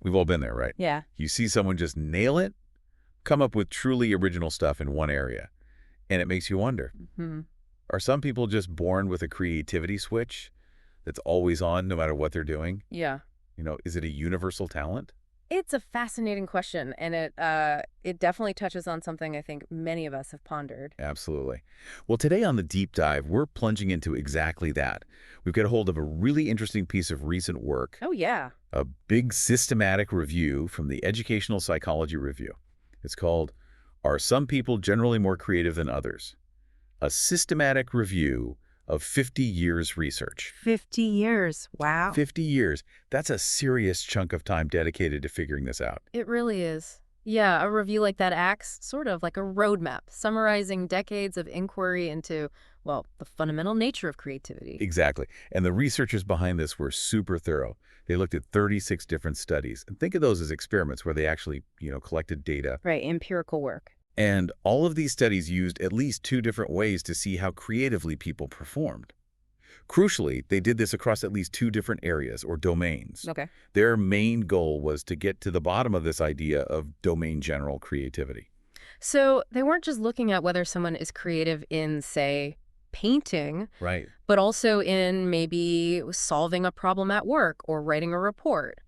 We've all been there, right? Yeah. You see someone just nail it, come up with truly original stuff in one area, and it makes you wonder, Hmm. are some people just born with a creativity switch that's always on no matter what they're doing? Yeah. Is it a universal talent? It's a fascinating question, and it definitely touches on something I think many of us have pondered. Absolutely. Well, today on the deep dive, we're plunging into exactly that. We've got a hold of a really interesting piece of recent work, Oh, yeah. a big systematic review from the Educational Psychology Review. It's called, Are Some People Generally More Creative Than Others? A systematic review of 50 years research. 50 years. Wow. 50 years. That's a serious chunk of time dedicated to figuring this out. It really is. Yeah, a review like that acts sort of like a roadmap, summarizing decades of inquiry into, well, the fundamental nature of creativity. Exactly. And the researchers behind this were super thorough. They looked at 36 different studies. And think of those as experiments where they actually, collected data. Right, empirical work. And all of these studies used at least 2 different ways to see how creatively people performed. Crucially, they did this across at least 2 different areas or domains. Okay. Their main goal was to get to the bottom of this idea of domain general creativity. So they weren't just looking at whether someone is creative in, say, painting, Right. but also in maybe solving a problem at work or writing a report,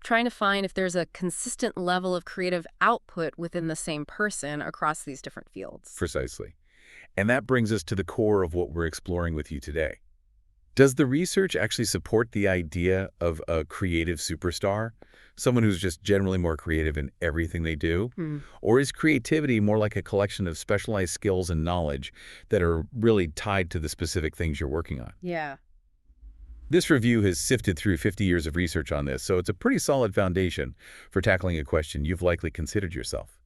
trying to find if there's a consistent level of creative output within the same person across these different fields. Precisely. And that brings us to the core of what we're exploring with you today. Does the research actually support the idea of a creative superstar? Someone who's just generally more creative in everything they do? Hmm. Or is creativity more like a collection of specialized skills and knowledge that are really tied to the specific things you're working on? Yeah. This review has sifted through 50 years of research on this, so it's a pretty solid foundation for tackling a question you've likely considered yourself.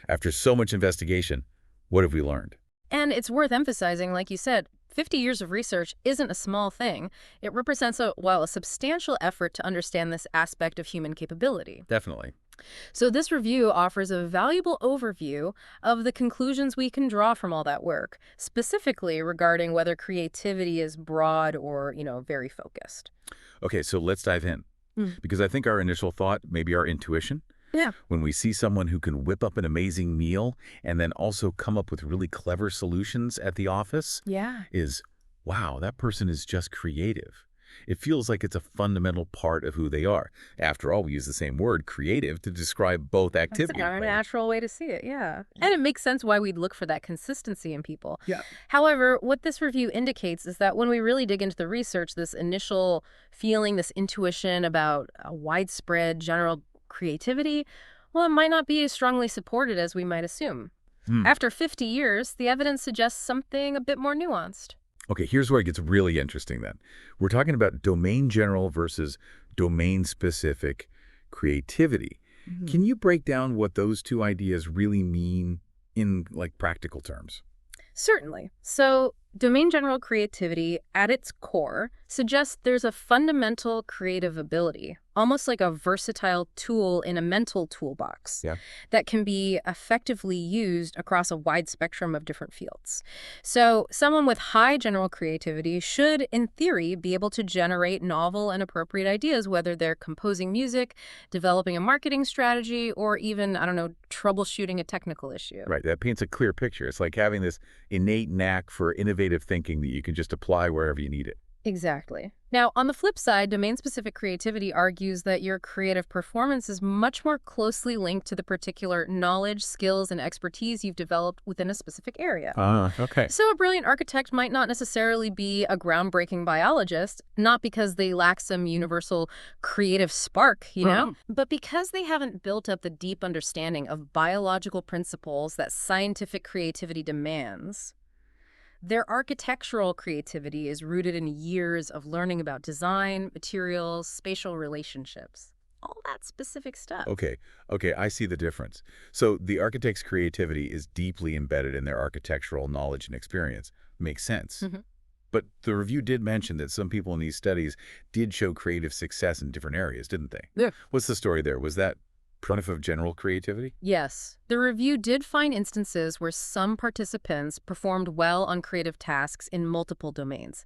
After so much investigation, what have we learned? And it's worth emphasizing, like you said, 50 years of research isn't a small thing. It represents a substantial effort to understand this aspect of human capability. Definitely. So this review offers a valuable overview of the conclusions we can draw from all that work, specifically regarding whether creativity is broad or, very focused. Okay, so let's dive in. Mm. Because I think our initial thought, maybe our intuition, Yeah. when we see someone who can whip up an amazing meal and then also come up with really clever solutions at the office Yeah. is, wow, that person is just creative. It feels like it's a fundamental part of who they are. After all, we use the same word, creative, to describe both That's activity. our natural way to see it, yeah. And it makes sense why we'd look for that consistency in people. Yeah. However, what this review indicates is that when we really dig into the research, this initial feeling, this intuition about a widespread general creativity, well, it might not be as strongly supported as we might assume. Hmm. After 50 years, the evidence suggests something a bit more nuanced. Okay, here's where it gets really interesting then. We're talking about domain general versus domain specific creativity. Mhm. Can you break down what those two ideas really mean in practical terms? Certainly. So, domain general creativity, at its core, suggests there's a fundamental creative ability, almost like a versatile tool in a mental toolbox, Yeah. that can be effectively used across a wide spectrum of different fields. So, someone with high general creativity should, in theory, be able to generate novel and appropriate ideas, whether they're composing music, developing a marketing strategy, or even, troubleshooting a technical issue. Right, that paints a clear picture. It's like having this innate knack for innovative thinking that you can just apply wherever you need it. Exactly. Now, on the flip side, domain-specific creativity argues that your creative performance is much more closely linked to the particular knowledge, skills, and expertise you've developed within a specific area. Okay. So a brilliant architect might not necessarily be a groundbreaking biologist, not because they lack some universal creative spark, but because they haven't built up the deep understanding of biological principles that scientific creativity demands. Their architectural creativity is rooted in years of learning about design, materials, spatial relationships, all that specific stuff. Okay, I see the difference. So the architect's creativity is deeply embedded in their architectural knowledge and experience. Makes sense. Mhm. But the review did mention that some people in these studies did show creative success in different areas, didn't they? Yeah. What's the story there? Was that proof of general creativity? Yes, the review did find instances where some participants performed well on creative tasks in multiple domains.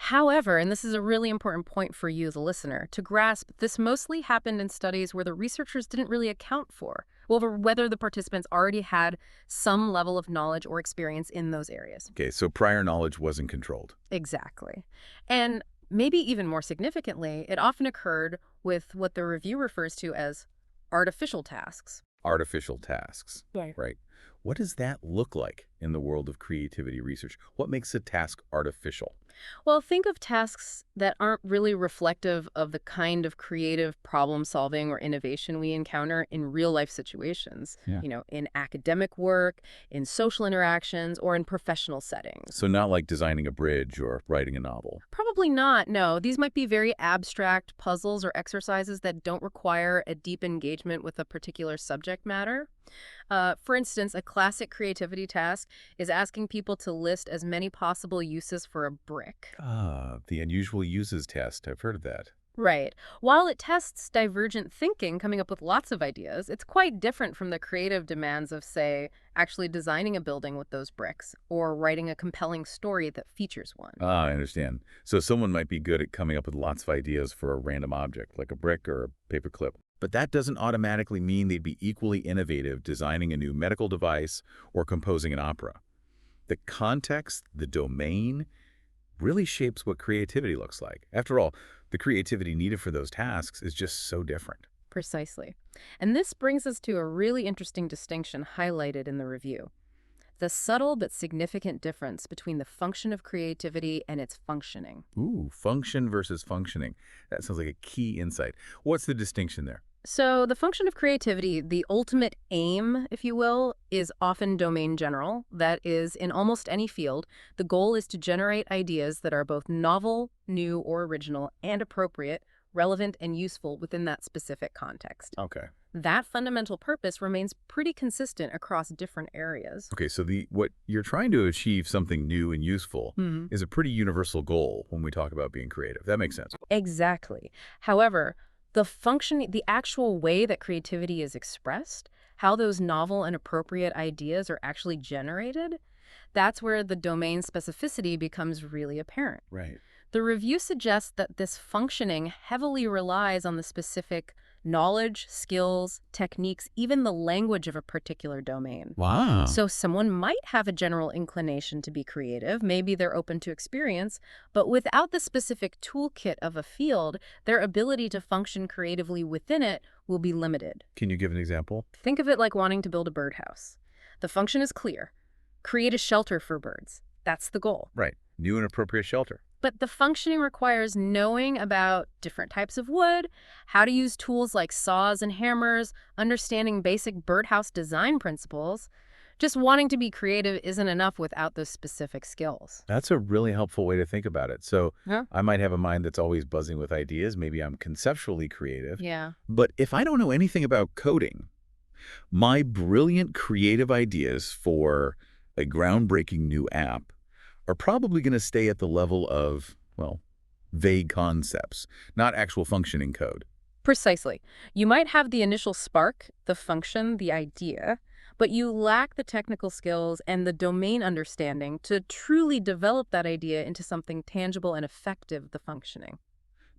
However, and this is a really important point for you, the listener, to grasp, this mostly happened in studies where the researchers didn't really account for, well, for whether the participants already had some level of knowledge or experience in those areas. Okay, so prior knowledge wasn't controlled. Exactly. And maybe even more significantly, it often occurred with what the review refers to as artificial tasks. Artificial tasks. Right. Right. What does that look like in the world of creativity research? What makes a task artificial? Well, think of tasks that aren't really reflective of the kind of creative problem solving or innovation we encounter in real life situations, Yeah. in academic work, in social interactions, or in professional settings. So not like designing a bridge or writing a novel. Probably not, no. These might be very abstract puzzles or exercises that don't require a deep engagement with a particular subject matter. For instance, a classic creativity task is asking people to list as many possible uses for a brick. Ah, the unusual uses test. I've heard of that. Right. While it tests divergent thinking, coming up with lots of ideas, it's quite different from the creative demands of, say, actually designing a building with those bricks or writing a compelling story that features one. Ah, I understand. So someone might be good at coming up with lots of ideas for a random object, like a brick or a paperclip. But that doesn't automatically mean they'd be equally innovative designing a new medical device or composing an opera. The context, the domain, really shapes what creativity looks like. After all, the creativity needed for those tasks is just so different. Precisely. And this brings us to a really interesting distinction highlighted in the review. The subtle but significant difference between the function of creativity and its functioning. Ooh, function versus functioning. That sounds like a key insight. What's the distinction there? So, the function of creativity, the ultimate aim, if you will, is often domain general. That is, in almost any field, the goal is to generate ideas that are both novel, new, or original, and appropriate, relevant, and useful within that specific context. Okay. That fundamental purpose remains pretty consistent across different areas. Okay, so what you're trying to achieve, something new and useful, Hmm. is a pretty universal goal when we talk about being creative. That makes sense. Exactly. However, the actual way that creativity is expressed, how those novel and appropriate ideas are actually generated, that's where the domain specificity becomes really apparent. Right. The review suggests that this functioning heavily relies on the specific knowledge, skills, techniques, even the language of a particular domain. Wow. So someone might have a general inclination to be creative, maybe they're open to experience, but without the specific toolkit of a field, their ability to function creatively within it will be limited. Can you give an example? Think of it like wanting to build a birdhouse. The function is clear. Create a shelter for birds. That's the goal. Right. New and appropriate shelter. But the functioning requires knowing about different types of wood, how to use tools like saws and hammers, understanding basic birdhouse design principles. Just wanting to be creative isn't enough without those specific skills. That's a really helpful way to think about it. So Yeah. I might have a mind that's always buzzing with ideas. Maybe I'm conceptually creative. Yeah. But if I don't know anything about coding, my brilliant creative ideas for a groundbreaking new app are probably going to stay at the level of, well, vague concepts, not actual functioning code. Precisely. You might have the initial spark, the function, the idea, but you lack the technical skills and the domain understanding to truly develop that idea into something tangible and effective, the functioning.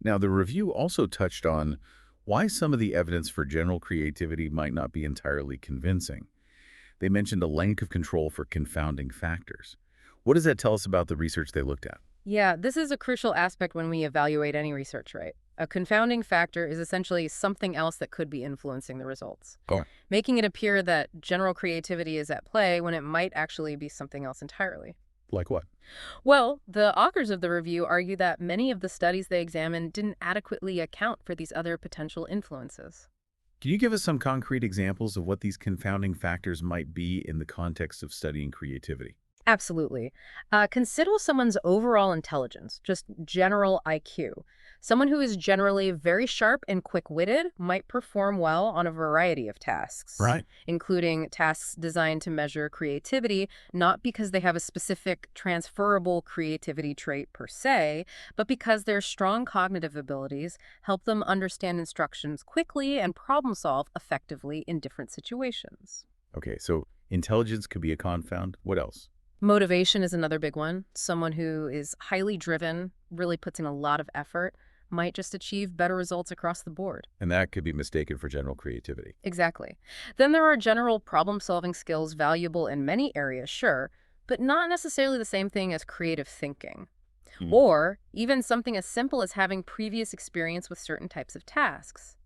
Now, the review also touched on why some of the evidence for general creativity might not be entirely convincing. They mentioned a lack of control for confounding factors. What does that tell us about the research they looked at? Yeah, this is a crucial aspect when we evaluate any research, right? A confounding factor is essentially something else that could be influencing the results, Oh. making it appear that general creativity is at play when it might actually be something else entirely. Like what? Well, the authors of the review argue that many of the studies they examined didn't adequately account for these other potential influences. Can you give us some concrete examples of what these confounding factors might be in the context of studying creativity? Absolutely. Consider someone's overall intelligence, just general IQ. Someone who is generally very sharp and quick-witted might perform well on a variety of tasks, Right. including tasks designed to measure creativity, not because they have a specific transferable creativity trait per se, but because their strong cognitive abilities help them understand instructions quickly and problem solve effectively in different situations. Okay, so intelligence could be a confound. What else? Motivation is another big one. Someone who is highly driven, really puts in a lot of effort might just achieve better results across the board. And that could be mistaken for general creativity. Exactly. Then there are general problem-solving skills valuable in many areas, sure, but not necessarily the same thing as creative thinking. Hmm. Or even something as simple as having previous experience with certain types of tasks.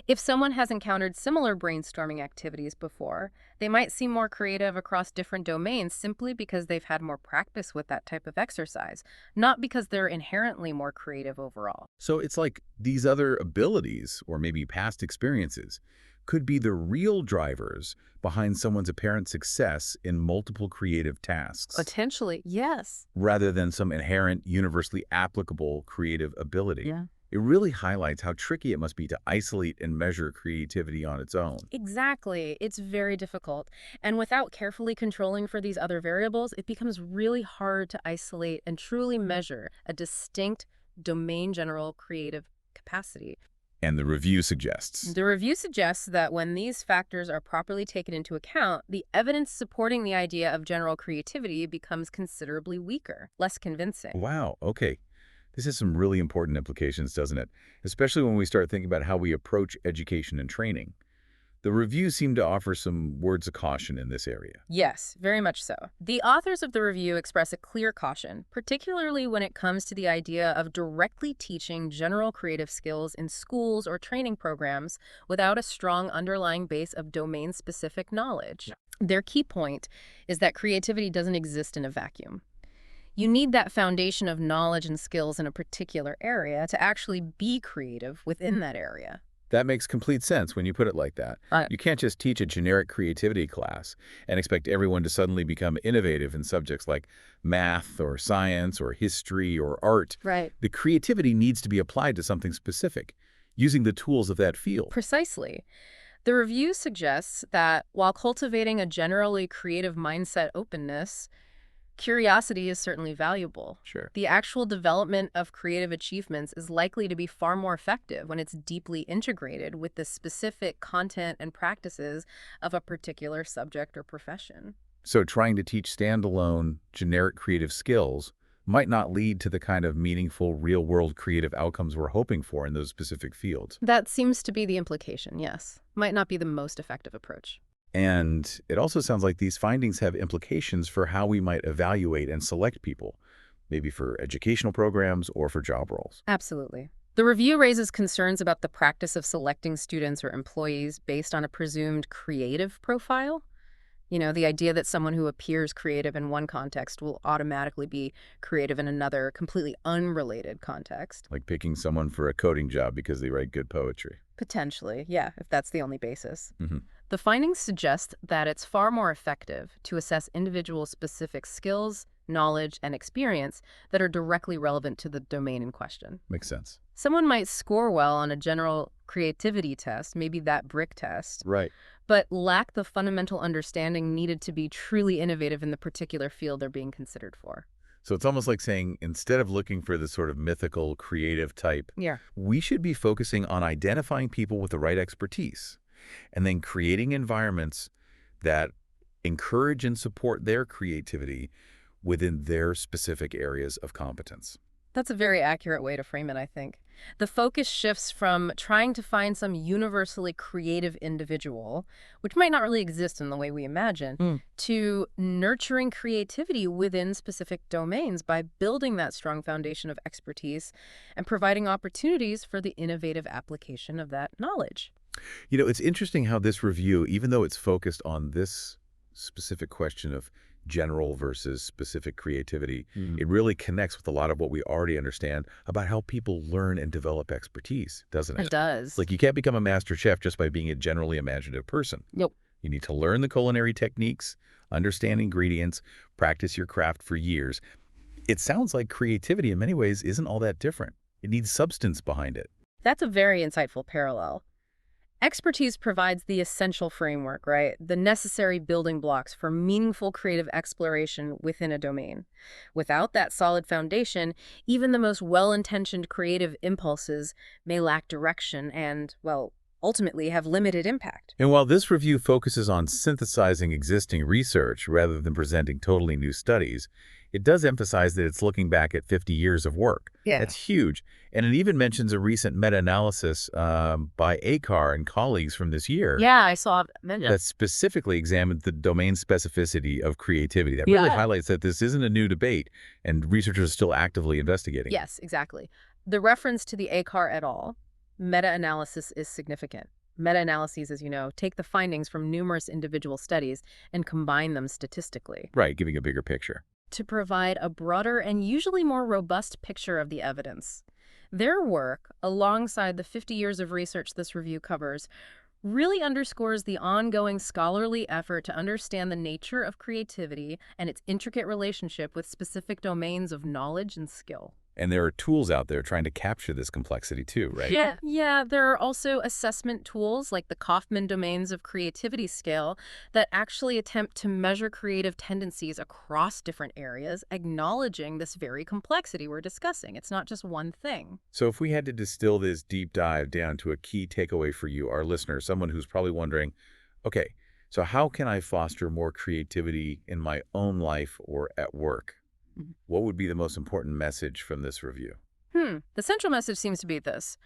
If someone has encountered similar brainstorming activities before, they might seem more creative across different domains simply because they've had more practice with that type of exercise, not because they're inherently more creative overall. So it's like these other abilities, or maybe past experiences, could be the real drivers behind someone's apparent success in multiple creative tasks, Potentially, yes. rather than some inherent, universally applicable creative ability. Yeah. It really highlights how tricky it must be to isolate and measure creativity on its own. Exactly. It's very difficult. And without carefully controlling for these other variables, it becomes really hard to isolate and truly measure a distinct domain general creative capacity. And the review suggests. The review suggests that when these factors are properly taken into account, the evidence supporting the idea of general creativity becomes considerably weaker, less convincing. Wow, okay. This has some really important implications, doesn't it? Especially when we start thinking about how we approach education and training. The reviews seem to offer some words of caution in this area. Yes, very much so. The authors of the review express a clear caution, particularly when it comes to the idea of directly teaching general creative skills in schools or training programs without a strong underlying base of domain-specific knowledge. Yeah. Their key point is that creativity doesn't exist in a vacuum. You need that foundation of knowledge and skills in a particular area to actually be creative within that area. That makes complete sense when you put it like that. Right. You can't just teach a generic creativity class and expect everyone to suddenly become innovative in subjects like math or science or history or art. Right. The creativity needs to be applied to something specific, using the tools of that field. Precisely. The review suggests that while cultivating a generally creative mindset openness, curiosity is certainly valuable. Sure. The actual development of creative achievements is likely to be far more effective when it's deeply integrated with the specific content and practices of a particular subject or profession. So trying to teach standalone, generic creative skills might not lead to the kind of meaningful, real-world creative outcomes we're hoping for in those specific fields. That seems to be the implication, yes. Might not be the most effective approach. And it also sounds like these findings have implications for how we might evaluate and select people, maybe for educational programs or for job roles. Absolutely. The review raises concerns about the practice of selecting students or employees based on a presumed creative profile. You know, the idea that someone who appears creative in one context will automatically be creative in another, completely unrelated context. Like picking someone for a coding job because they write good poetry. Potentially, yeah, if that's the only basis. Hmm. The findings suggest that it's far more effective to assess individual specific skills, knowledge, and experience that are directly relevant to the domain in question. Makes sense. Someone might score well on a general creativity test, maybe that brick test, Right. but lack the fundamental understanding needed to be truly innovative in the particular field they're being considered for. So it's almost like saying, instead of looking for the sort of mythical, creative type, Yeah. we should be focusing on identifying people with the right expertise and then creating environments that encourage and support their creativity within their specific areas of competence. That's a very accurate way to frame it, I think. The focus shifts from trying to find some universally creative individual, which might not really exist in the way we imagine, to nurturing creativity within specific domains by building that strong foundation of expertise and providing opportunities for the innovative application of that knowledge. You know, it's interesting how this review, even though it's focused on this specific question of general versus specific creativity, it really connects with a lot of what we already understand about how people learn and develop expertise, doesn't It it? does. Like, you can't become a master chef just by being a generally imaginative person. Nope. You need to learn the culinary techniques, understand ingredients, practice your craft for years. It sounds like creativity in many ways isn't all that different. It needs substance behind it. That's a very insightful parallel. Expertise provides the essential framework, right? The necessary building blocks for meaningful creative exploration within a domain. Without that solid foundation, even the most well-intentioned creative impulses may lack direction and, well, ultimately have limited impact. And while this review focuses on synthesizing existing research rather than presenting totally new studies, it does emphasize that it's looking back at 50 years of work. Yeah. That's huge. And it even mentions a recent meta-analysis by Akar and colleagues from this year Yeah, I saw mentioned. that specifically examined the domain specificity of creativity. That really highlights that this isn't a new debate, and researchers are still actively investigating it. Yes, exactly. The reference to the Akar et al. Meta-analysis is significant. Meta-analyses, as you know, take the findings from numerous individual studies and combine them statistically Right, giving a bigger picture. to provide a broader and usually more robust picture of the evidence. Their work, alongside the 50 years of research this review covers, really underscores the ongoing scholarly effort to understand the nature of creativity and its intricate relationship with specific domains of knowledge and skill. And there are tools out there trying to capture this complexity too, right? Yeah, there are also assessment tools like the Kaufman Domains of Creativity Scale that actually attempt to measure creative tendencies across different areas, acknowledging this very complexity we're discussing. It's not just one thing. So if we had to distill this deep dive down to a key takeaway for you, our listener, someone who's probably wondering, okay, so how can I foster more creativity in my own life or at work? Mhm. What would be the most important message from this review? The central message seems to be this.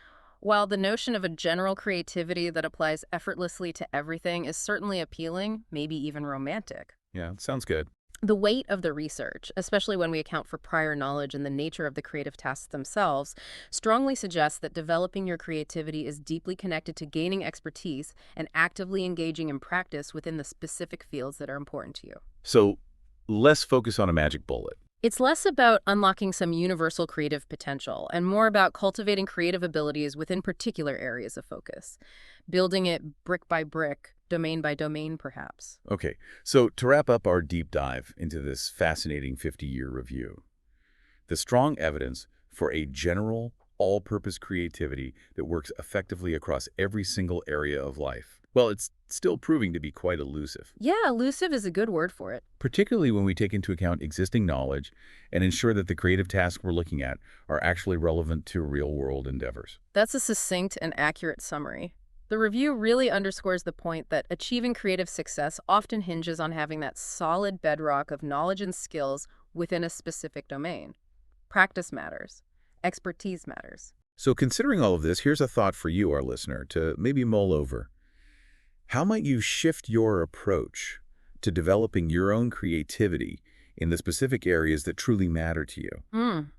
While the notion of a general creativity that applies effortlessly to everything is certainly appealing, maybe even romantic, Yeah, sounds good. the weight of the research, especially when we account for prior knowledge and the nature of the creative tasks themselves, strongly suggests that developing your creativity is deeply connected to gaining expertise and actively engaging in practice within the specific fields that are important to you. So less focus on a magic bullet. It's less about unlocking some universal creative potential and more about cultivating creative abilities within particular areas of focus, building it brick by brick, domain by domain, perhaps. Okay, so to wrap up our deep dive into this fascinating 50-year review, the strong evidence for a general, all-purpose creativity that works effectively across every single area of life. Well, it's still proving to be quite elusive, Yeah, elusive is a good word for it. particularly when we take into account existing knowledge and ensure that the creative tasks we're looking at are actually relevant to real-world endeavors. That's a succinct and accurate summary. The review really underscores the point that achieving creative success often hinges on having that solid bedrock of knowledge and skills within a specific domain. Practice matters. Expertise matters. So considering all of this, here's a thought for you, our listener, to maybe mull over. How might you shift your approach to developing your own creativity in the specific areas that truly matter to you? Mm.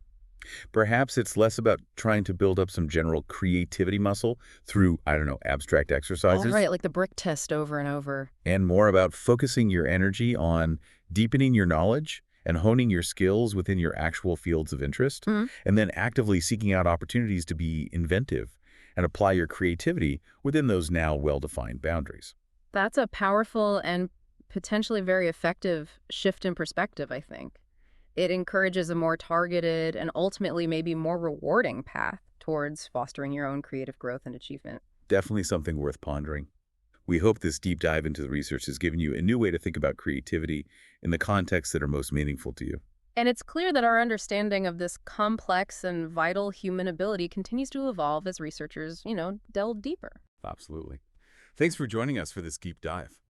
Perhaps it's less about trying to build up some general creativity muscle through, I don't know, abstract All exercises, right, like the brick test over and over. and more about focusing your energy on deepening your knowledge and honing your skills within your actual fields of interest, Mm. and then actively seeking out opportunities to be inventive and apply your creativity within those now well-defined boundaries. That's a powerful and potentially very effective shift in perspective, I think. It encourages a more targeted and ultimately maybe more rewarding path towards fostering your own creative growth and achievement. Definitely something worth pondering. We hope this deep dive into the research has given you a new way to think about creativity in the contexts that are most meaningful to you. And it's clear that our understanding of this complex and vital human ability continues to evolve as researchers, delve deeper. Absolutely. Thanks for joining us for this deep dive.